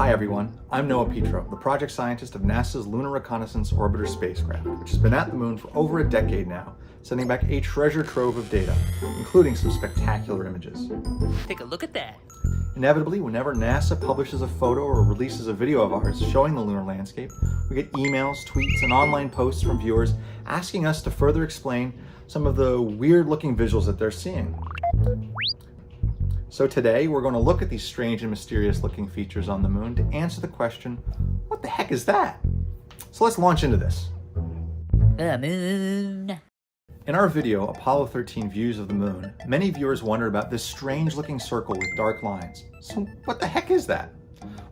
Hi everyone, I'm Petro, the project scientist of NASA's Lunar Reconnaissance Orbiter spacecraft, which has been at the moon for over a decade now, sending back a treasure trove of data, including some spectacular images. Take a look at that. Inevitably, whenever NASA publishes a photo or releases a video of ours showing the lunar landscape, we get emails, tweets, and online posts from viewers asking us to further explain some of the weird-looking visuals that they're seeing. So today, we're going to look at these strange and mysterious-looking features on the moon to answer the question, what the heck is that? So let's launch into this. The moon. In our video, Apollo 13 Views of the Moon, many viewers wondered about this strange-looking circle with dark lines. So what the heck is that?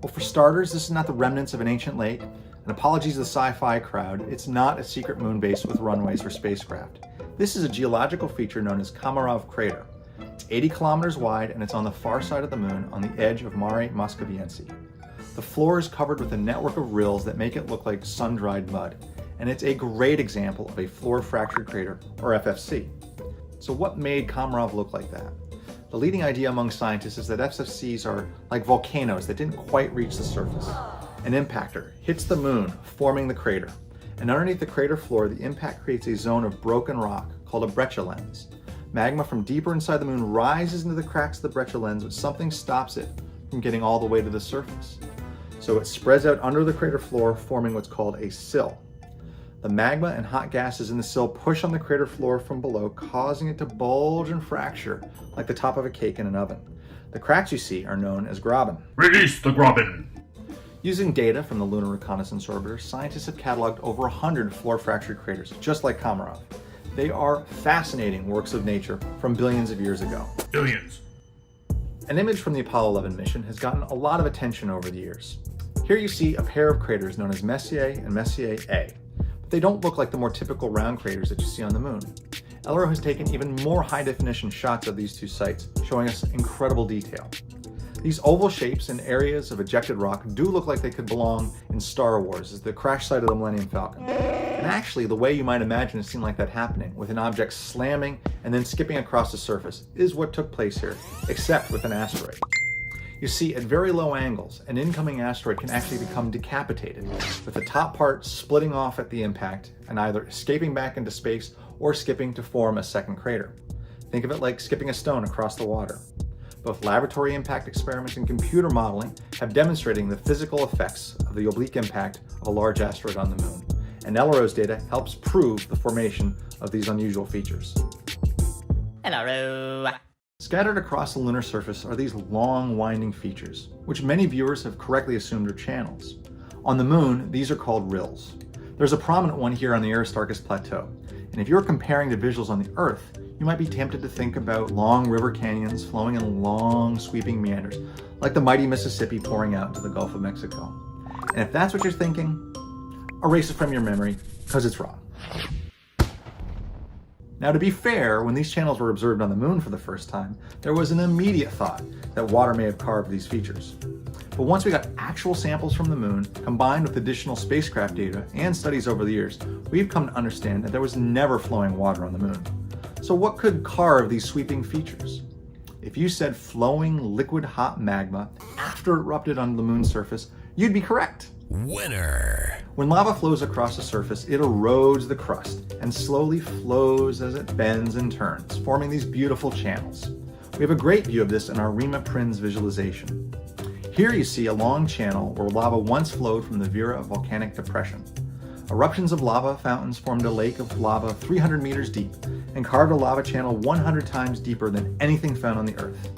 Well, for starters, this is not the remnants of an ancient lake, and apologies to the sci-fi crowd, it's not a secret moon base with runways for spacecraft. This is a geological feature known as Komarov Crater. It's 80 kilometers wide, and it's on the far side of the moon on the edge of Mare Moscoviense. The floor is covered with a network of rills that make it look like sun-dried mud, and it's a great example of a floor fractured crater, or FFC. So what made Komarov look like that? The leading idea among scientists is that FFCs are like volcanoes that didn't quite reach the surface. An impactor hits the moon, forming the crater, and underneath the crater floor, the impact creates a zone of broken rock called a breccia lens. Magma from deeper inside the moon rises into the cracks of the breccia lens, but something stops it from getting all the way to the surface. So it spreads out under the crater floor, forming what's called a sill. The magma and hot gases in the sill push on the crater floor from below, causing it to bulge and fracture like the top of a cake in an oven. The cracks you see are known as graben. Release the graben! Using data from the Lunar Reconnaissance Orbiter, scientists have cataloged over 100 floor fractured craters, just like Komarov. They are fascinating works of nature from billions of years ago. Billions. An image from the Apollo 11 mission has gotten a lot of attention over the years. Here you see a pair of craters known as Messier and Messier A. But they don't look like the more typical round craters that you see on the moon. LRO has taken even more high-definition shots of these two sites, showing us incredible detail. These oval shapes and areas of ejected rock do look like they could belong in Star Wars as the crash site of the Millennium Falcon. And actually, the way you might imagine a scene like that happening, with an object slamming and then skipping across the surface, is what took place here, except with an asteroid. You see, at very low angles, an incoming asteroid can actually become decapitated, with the top part splitting off at the impact and either escaping back into space or skipping to form a second crater. Think of it like skipping a stone across the water. Both laboratory impact experiments and computer modeling have demonstrated the physical effects of the oblique impact of a large asteroid on the moon, and LRO's data helps prove the formation of these unusual features. Hello. Scattered across the lunar surface are these long, winding features, which many viewers have correctly assumed are channels. On the moon, these are called rills. There's a prominent one here on the Aristarchus Plateau, and if you're comparing to visuals on the Earth, you might be tempted to think about long river canyons flowing in long, sweeping meanders, like the mighty Mississippi pouring out into the Gulf of Mexico. And if that's what you're thinking, erase it from your memory, because it's wrong. Now, to be fair, when these channels were observed on the moon for the first time, there was an immediate thought that water may have carved these features. But once we got actual samples from the moon, combined with additional spacecraft data and studies over the years, we've come to understand that there was never flowing water on the moon. So what could carve these sweeping features? If you said flowing liquid hot magma after it erupted on the moon's surface, you'd be correct. Winner! When lava flows across the surface, it erodes the crust and slowly flows as it bends and turns, forming these beautiful channels. We have a great view of this in our Rima Prins visualization. Here you see a long channel where lava once flowed from the Vera volcanic depression. Eruptions of lava fountains formed a lake of lava 300 meters deep and carved a lava channel 100 times deeper than anything found on the Earth.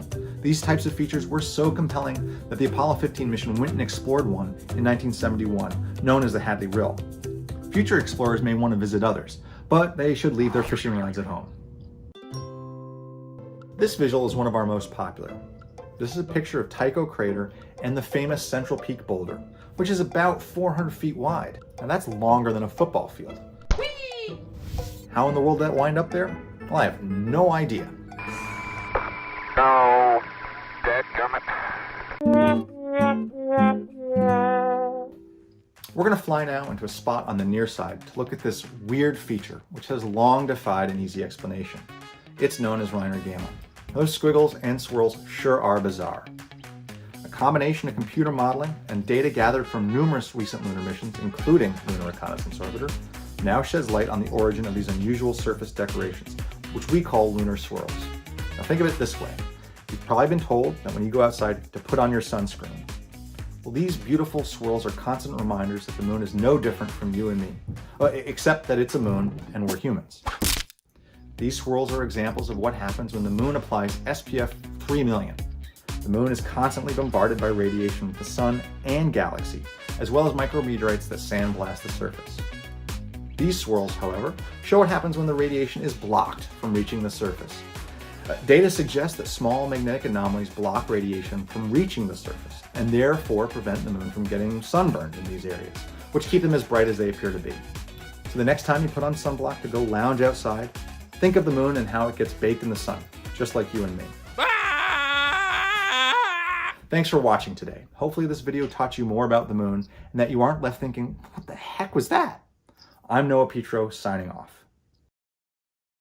These types of features were so compelling that the Apollo 15 mission went and explored one in 1971, known as the Hadley Rill. Future explorers may want to visit others, but they should leave their fishing rods at home. This visual is one of our most popular. This is a picture of Tycho Crater and the famous Central Peak boulder, which is about 400 feet wide. Now that's longer than a football field. Whee! How in the world did that wind up there? Well, I have no idea. No, dadgummit. We're going to fly now into a spot on the near side to look at this weird feature, which has long defied an easy explanation. It's known as Reiner Gamma. Those squiggles and swirls sure are bizarre. A combination of computer modeling and data gathered from numerous recent lunar missions, including Lunar Reconnaissance Orbiter, now sheds light on the origin of these unusual surface decorations, which we call lunar swirls. Now think of it this way. You've probably been told that when you go outside to put on your sunscreen. Well, these beautiful swirls are constant reminders that the moon is no different from you and me, except that it's a moon and we're humans. These swirls are examples of what happens when the moon applies SPF 3 million. The moon is constantly bombarded by radiation from the sun and galaxy, as well as micrometeorites that sandblast the surface. These swirls, however, show what happens when the radiation is blocked from reaching the surface. Data suggests that small magnetic anomalies block radiation from reaching the surface, and therefore prevent the moon from getting sunburned in these areas, which keep them as bright as they appear to be. So the next time you put on sunblock to go lounge outside, think of the moon and how it gets baked in the sun, just like you and me. Thanks for watching today. Hopefully this video taught you more about the moon and that you aren't left thinking, what the heck was that? I'm Petro signing off.